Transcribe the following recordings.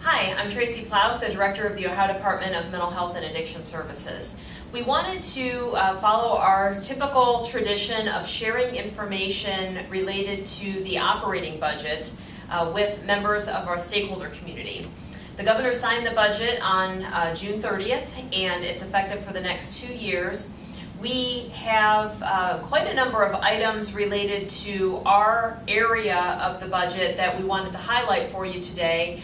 Hi, I'm Tracy Plough, the Director of the Ohio Department of Mental Health and Addiction Services. We wanted to follow our typical tradition of sharing information related to the operating budget with members of our stakeholder community. The Governor signed the budget on June 30th, and it's effective for the next 2 years. We have quite a number of items related to our area of the budget that we wanted to highlight for you today,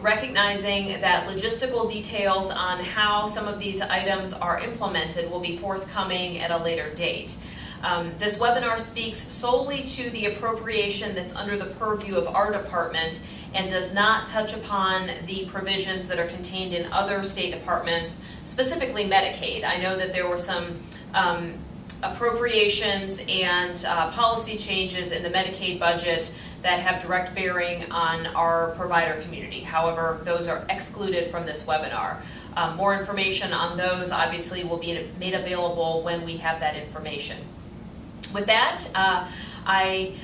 recognizing that logistical details on how some of these items are implemented will be forthcoming at a later date. This webinar speaks solely to the appropriation that's under the purview of our department and does not touch upon the provisions that are contained in other state departments, specifically Medicaid. I know that there were some appropriations and policy changes in the Medicaid budget that have direct bearing on our provider community. However, those are excluded from this webinar. More information on those obviously will be made available when we have that information. With that, I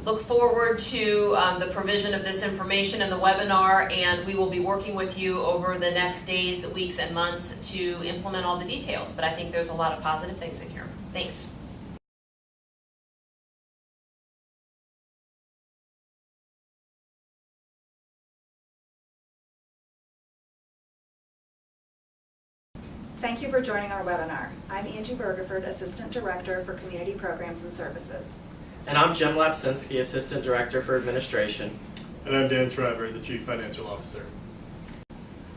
look forward to the provision of this information in the webinar, and we will be working with you over the next days, weeks, and months to implement all the details. But I think there's a lot of positive things in here. Thanks. Thank you for joining our webinar. I'm Angie Bergerford, Assistant Director for Community Programs and Services. And I'm Jim Lapsinski, Assistant Director for Administration. And I'm Dan Shriver, the Chief Financial Officer.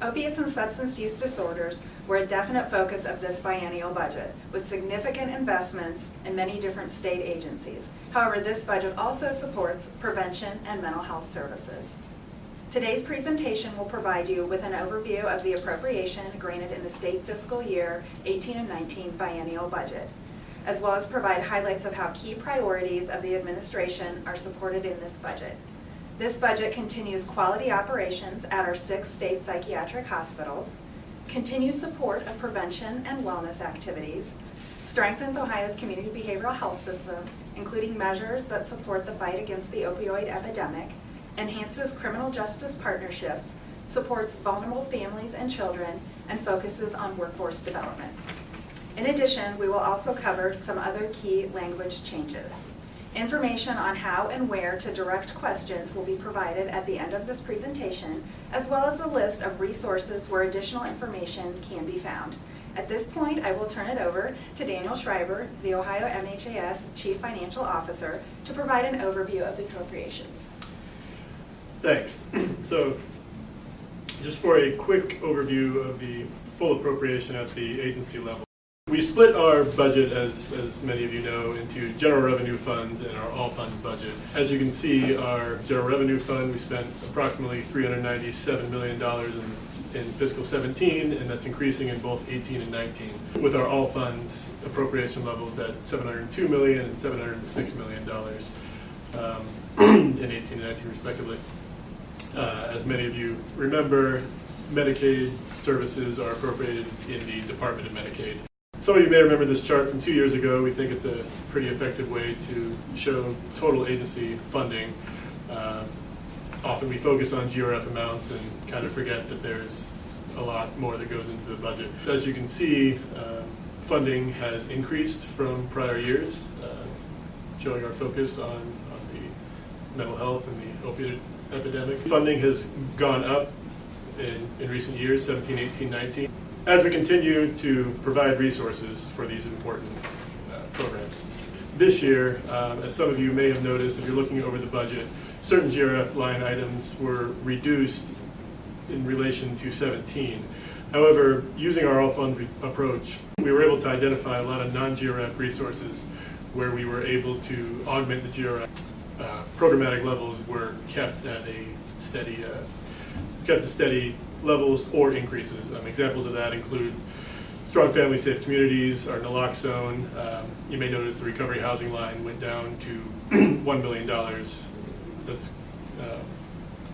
Opiates and substance use disorders were a definite focus of this biennial budget, with significant investments in many different state agencies. However, this budget also supports prevention and mental health services. Today's presentation will provide you with an overview of the appropriation granted in the state fiscal year 18 and 19 biennial budget, as well as provide highlights of how key priorities of the administration are supported in this budget. This budget continues quality operations at our 6 state psychiatric hospitals, continues support of prevention and wellness activities, strengthens Ohio's community behavioral health system, including measures that support the fight against the opioid epidemic, enhances criminal justice partnerships, supports vulnerable families and children, and focuses on workforce development. In addition, we will also cover some other key language changes. Information on how and where to direct questions will be provided at the end of this presentation, as well as a list of resources where additional information can be found. At this point, I will turn it over to Daniel Schreiber, the OhioMHAS Chief Financial Officer, to provide an overview of the appropriations. Thanks. So, just for a quick overview of the full appropriation at the agency level. We split our budget, as many of you know, into general revenue funds and our all funds budget. As you can see, our general revenue fund, we spent approximately $397 million in fiscal 17, and that's increasing in both 18 and 19, with our all funds appropriation levels at $702 million and $706 million in 18 and 19 respectively. As many of you remember, Medicaid services are appropriated in the Department of Medicaid. Some of you may remember this chart from 2 years ago. We think it's a pretty effective way to show total agency funding. Often we focus on GRF amounts and kind of forget that there's a lot more that goes into the budget. As you can see, funding has increased from prior years, showing our focus on the mental health and the opioid epidemic. Funding has gone up in recent years, 17, 18, 19, as we continue to provide resources for these important programs. This year, as some of you may have noticed, if you're looking over the budget, certain GRF line items were reduced in relation to 17. However, using our all-fund approach, we were able to identify a lot of non-GRF resources where we were able to augment the GRF. Programmatic levels were kept at a steady, steady levels or increases. Examples of that include strong family safe communities, our naloxone. You may notice the recovery housing line went down to $1 million. That's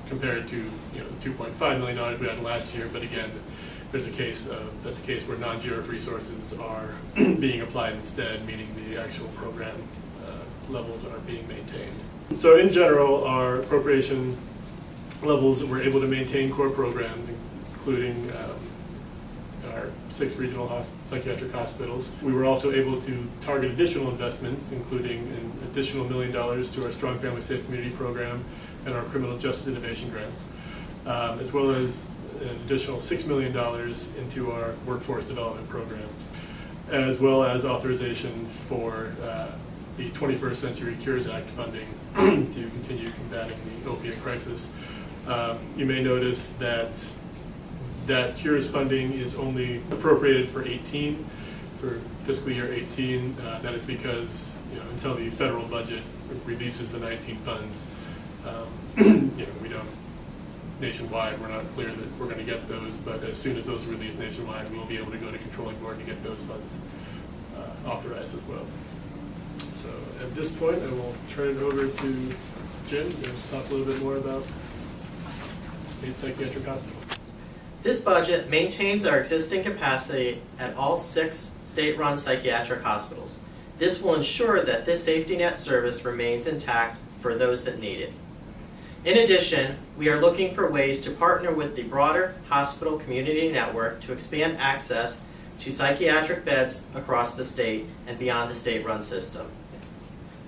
compared to the $2.5 million we had last year. But again, that's a case where non-GRF resources are being applied instead, meaning the actual program levels are being maintained. So in general, our appropriation levels, we're able to maintain core programs, including our 6 regional psychiatric hospitals. We were also able to target additional investments, including an additional $1 million to our Strong Family Safe Community program and our criminal justice innovation grants, as well as an additional $6 million into our workforce development programs, as well as authorization for the 21st Century Cures Act funding to continue combating the opiate crisis. You may notice that Cures funding is only appropriated for fiscal year 18. That is because until the federal budget releases the 19 funds, we don't nationwide. We're not clear that we're going to get those, but as soon as those are released nationwide, we'll be able to go to controlling board to get those funds authorized as well. So at this point, I will turn it over to Jim to talk a little bit more about State Psychiatric Hospital. This budget maintains our existing capacity at all 6 state-run psychiatric hospitals. This will ensure that this safety net service remains intact for those that need it. In addition, we are looking for ways to partner with the broader hospital community network to expand access to psychiatric beds across the state and beyond the state-run system.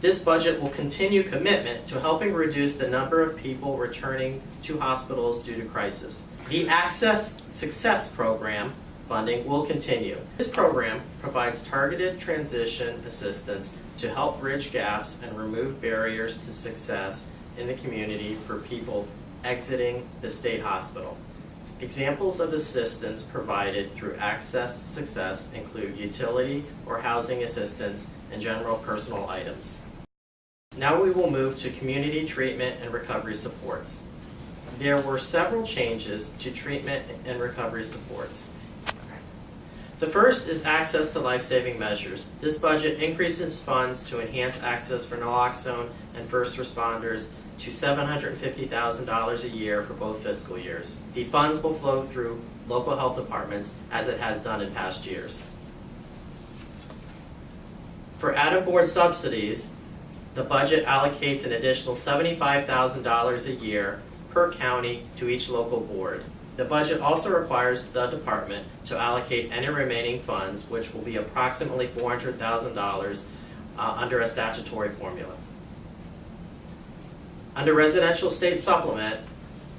This budget will continue commitment to helping reduce the number of people returning to hospitals due to crisis. The Access Success Program funding will continue. This program provides targeted transition assistance to help bridge gaps and remove barriers to success in the community for people exiting the state hospital. Examples of assistance provided through Access Success include utility or housing assistance and general personal items. Now we will move to community treatment and recovery supports. There were several changes to treatment and recovery supports. The first is access to life-saving measures. This budget increases funds to enhance access for naloxone and first responders to $750,000 a year for both fiscal years. The funds will flow through local health departments as it has done in past years. For out-of-board subsidies, the budget allocates an additional $75,000 a year per county to each local board. The budget also requires the department to allocate any remaining funds, which will be approximately $400,000 under a statutory formula. Under residential state supplement,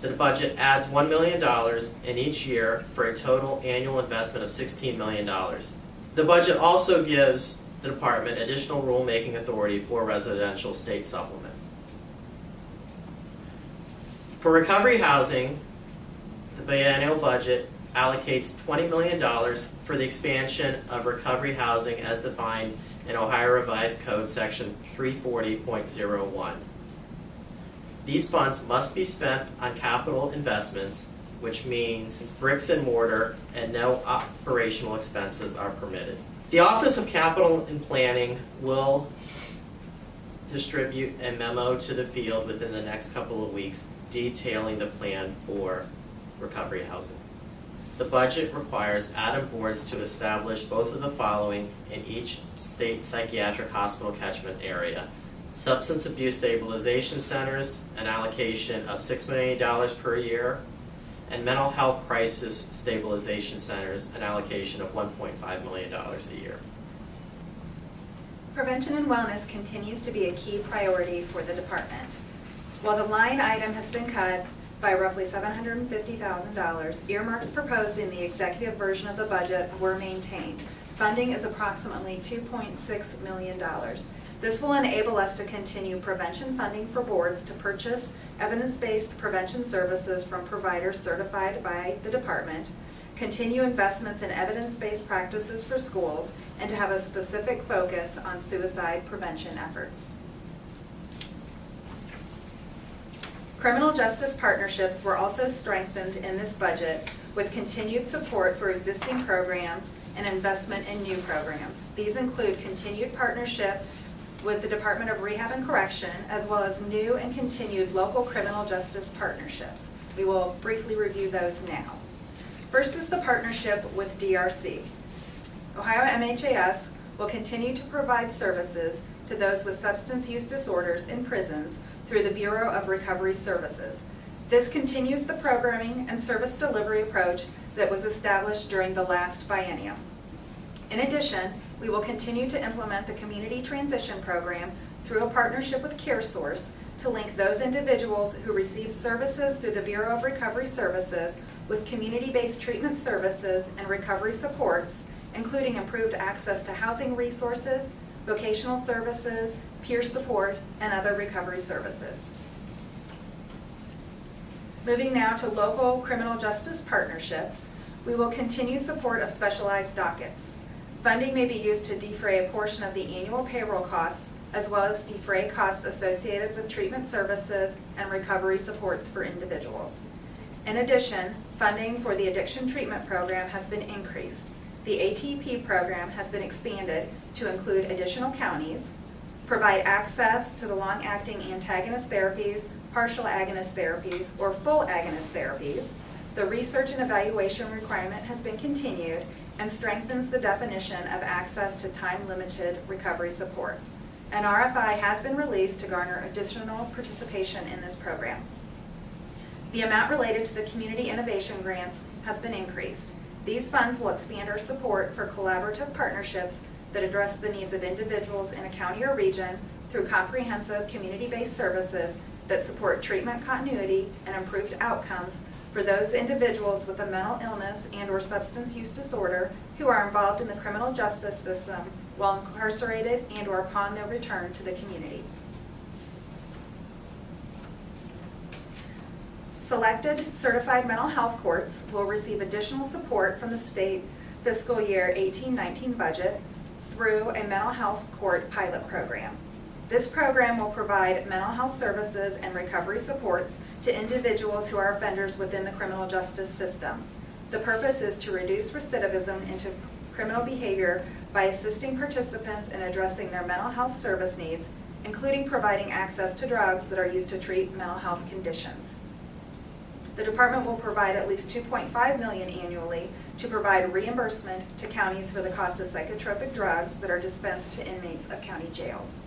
the budget adds $1 million in each year for a total annual investment of $16 million. The budget also gives the department additional rulemaking authority for residential state supplement. For recovery housing, the biennial budget allocates $20 million for the expansion of recovery housing as defined in Ohio Revised Code section 340.01. These funds must be spent on capital investments, which means bricks and mortar, and no operational expenses are permitted. The Office of Capital and Planning will distribute a memo to the field within the next couple of weeks detailing the plan for recovery housing. The budget requires ADAM boards to establish both of the following in each state psychiatric hospital catchment area: substance abuse stabilization centers, an allocation of $6 million per year, and mental health crisis stabilization centers, an allocation of $1.5 million a year. Prevention and wellness continues to be a key priority for the department. While the line item has been cut by roughly $750,000, earmarks proposed in the executive version of the budget were maintained. Funding is approximately $2.6 million. This will enable us to continue prevention funding for boards to purchase evidence-based prevention services from providers certified by the department, continue investments in evidence-based practices for schools, and to have a specific focus on suicide prevention efforts. Criminal justice partnerships were also strengthened in this budget with continued support for existing programs and investment in new programs. These include continued partnership with the Department of Rehab and Correction, as well as new and continued local criminal justice partnerships. We will briefly review those now. First is the partnership with DRC. OhioMHAS will continue to provide services to those with substance use disorders in prisons through the Bureau of Recovery Services. This continues the programming and service delivery approach that was established during the last biennium. In addition, we will continue to implement the Community Transition Program through a partnership with CareSource to link those individuals who receive services through the Bureau of Recovery Services with community-based treatment services and recovery supports, including improved access to housing resources, vocational services, peer support, and other recovery services. Moving now to local criminal justice partnerships, we will continue support of specialized dockets. Funding may be used to defray a portion of the annual payroll costs, as well as defray costs associated with treatment services and recovery supports for individuals. In addition, funding for the addiction treatment program has been increased. The ATP program has been expanded to include additional counties, provide access to the long-acting antagonist therapies, partial agonist therapies, or full agonist therapies. The research and evaluation requirement has been continued and strengthens the definition of access to time-limited recovery supports. An RFI has been released to garner additional participation in this program. The amount related to the community innovation grants has been increased. These funds will expand our support for collaborative partnerships that address the needs of individuals in a county or region through comprehensive community-based services that support treatment continuity and improved outcomes for those individuals with a mental illness and/or substance use disorder who are involved in the criminal justice system while incarcerated and/or upon their return to the community. Selected certified mental health courts will receive additional support from the state fiscal year 18-19 budget through a mental health court pilot program. This program will provide mental health services and recovery supports to individuals who are offenders within the criminal justice system. The purpose is to reduce recidivism into criminal behavior by assisting participants in addressing their mental health service needs, including providing access to drugs that are used to treat mental health conditions. The department will provide at least $2.5 million annually to provide reimbursement to counties for the cost of psychotropic drugs that are dispensed to inmates of county jails.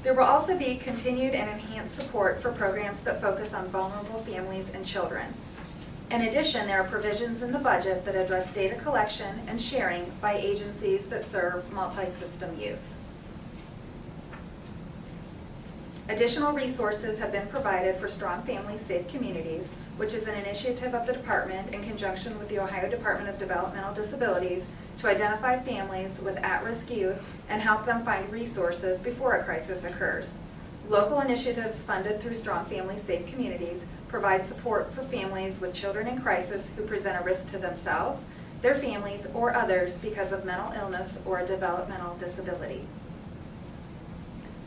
There will also be continued and enhanced support for programs that focus on vulnerable families and children. In addition, there are provisions in the budget that address data collection and sharing by agencies that serve multi-system youth. Additional resources have been provided for Strong Families, Safe Communities, which is an initiative of the department in conjunction with the Ohio Department of Developmental Disabilities to identify families with at-risk youth and help them find resources before a crisis occurs. Local initiatives funded through Strong Families, Safe Communities provide support for families with children in crisis who present a risk to themselves, their families, or others because of mental illness or a developmental disability.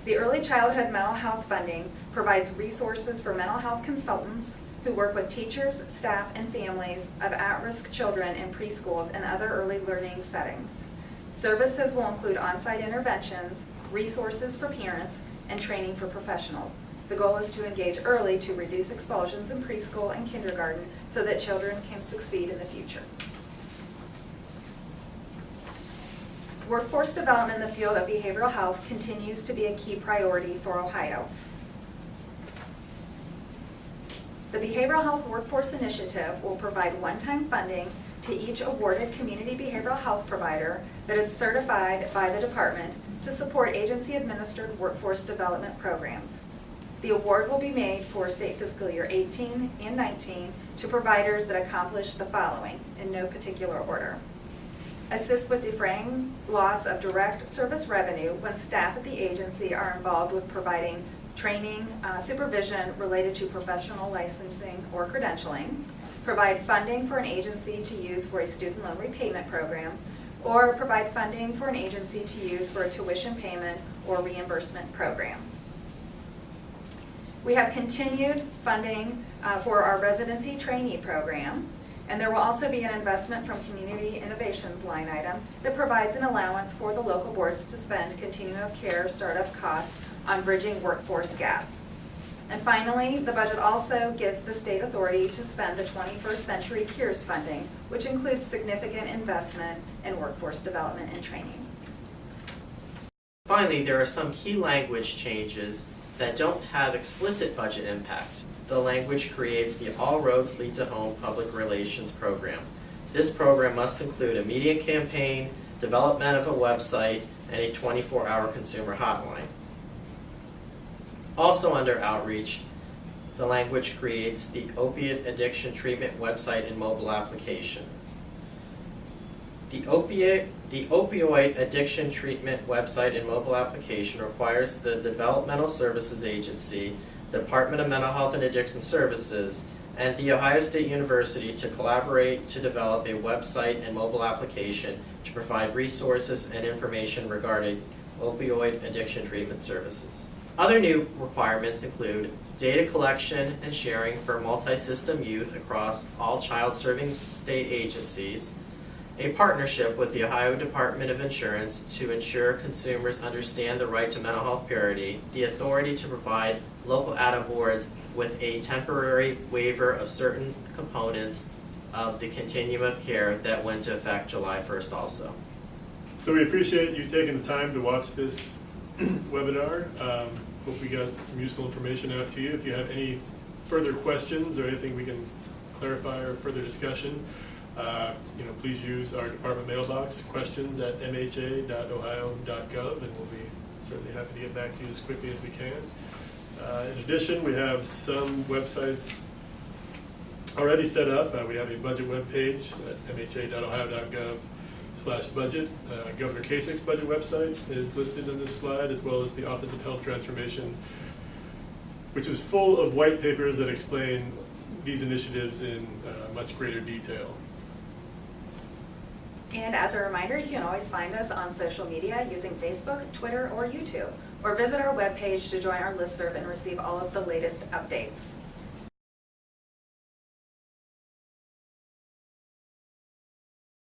The Early Childhood Mental Health Funding provides resources for mental health consultants who work with teachers, staff, and families of at-risk children in preschools and other early learning settings. Services will include on-site interventions, resources for parents, and training for professionals. The goal is to engage early to reduce expulsions in preschool and kindergarten so that children can succeed in the future. Workforce development in the field of behavioral health continues to be a key priority for Ohio. The Behavioral Health Workforce Initiative will provide one-time funding to each awarded community behavioral health provider that is certified by the department to support agency-administered workforce development programs. The award will be made for state fiscal year 18 and 19 to providers that accomplish the following in no particular order. Assist with defraying loss of direct service revenue when staff at the agency are involved with providing training, supervision related to professional licensing or credentialing, provide funding for an agency to use for a student loan repayment program, or provide funding for an agency to use for a tuition payment or reimbursement program. We have continued funding for our residency trainee program, and there will also be an investment from Community Innovations line item that provides an allowance for the local boards to spend continuum of care startup costs on bridging workforce gaps. And finally, the budget also gives the state authority to spend the 21st Century Cures funding, which includes significant investment in workforce development and training. Finally, there are some key language changes that don't have explicit budget impact. The language creates the All Roads Lead to Home public relations program. This program must include a media campaign, development of a website, and a 24-hour consumer hotline. Also under outreach, the language creates the opiate addiction treatment website and mobile application. The opioid addiction treatment website and mobile application requires the Developmental Services Agency, the Department of Mental Health and Addiction Services, and The Ohio State University to collaborate to develop a website and mobile application to provide resources and information regarding opioid addiction treatment services. Other new requirements include data collection and sharing for multi-system youth across all child-serving state agencies, a partnership with the Ohio Department of Insurance to ensure consumers understand the right to mental health parity, the authority to provide local ADA boards with a temporary waiver of certain components of the continuum of care that went into effect July 1st also. So we appreciate you taking the time to watch this webinar. Hope we got some useful information out to you. If you have any further questions or anything we can clarify or further discussion, please use our department mailbox, questions@mha.ohio.gov, and we'll be certainly happy to get back to you as quickly as we can. In addition, we have some websites already set up. We have a budget webpage at mha.ohio.gov/budget. Governor Kasich's budget website is listed in this slide, as well as the Office of Health Transformation, which is full of white papers that explain these initiatives in much greater detail. And as a reminder, you can always find us on social media using Facebook, Twitter, or YouTube, or visit our webpage to join our listserv and receive all of the latest updates.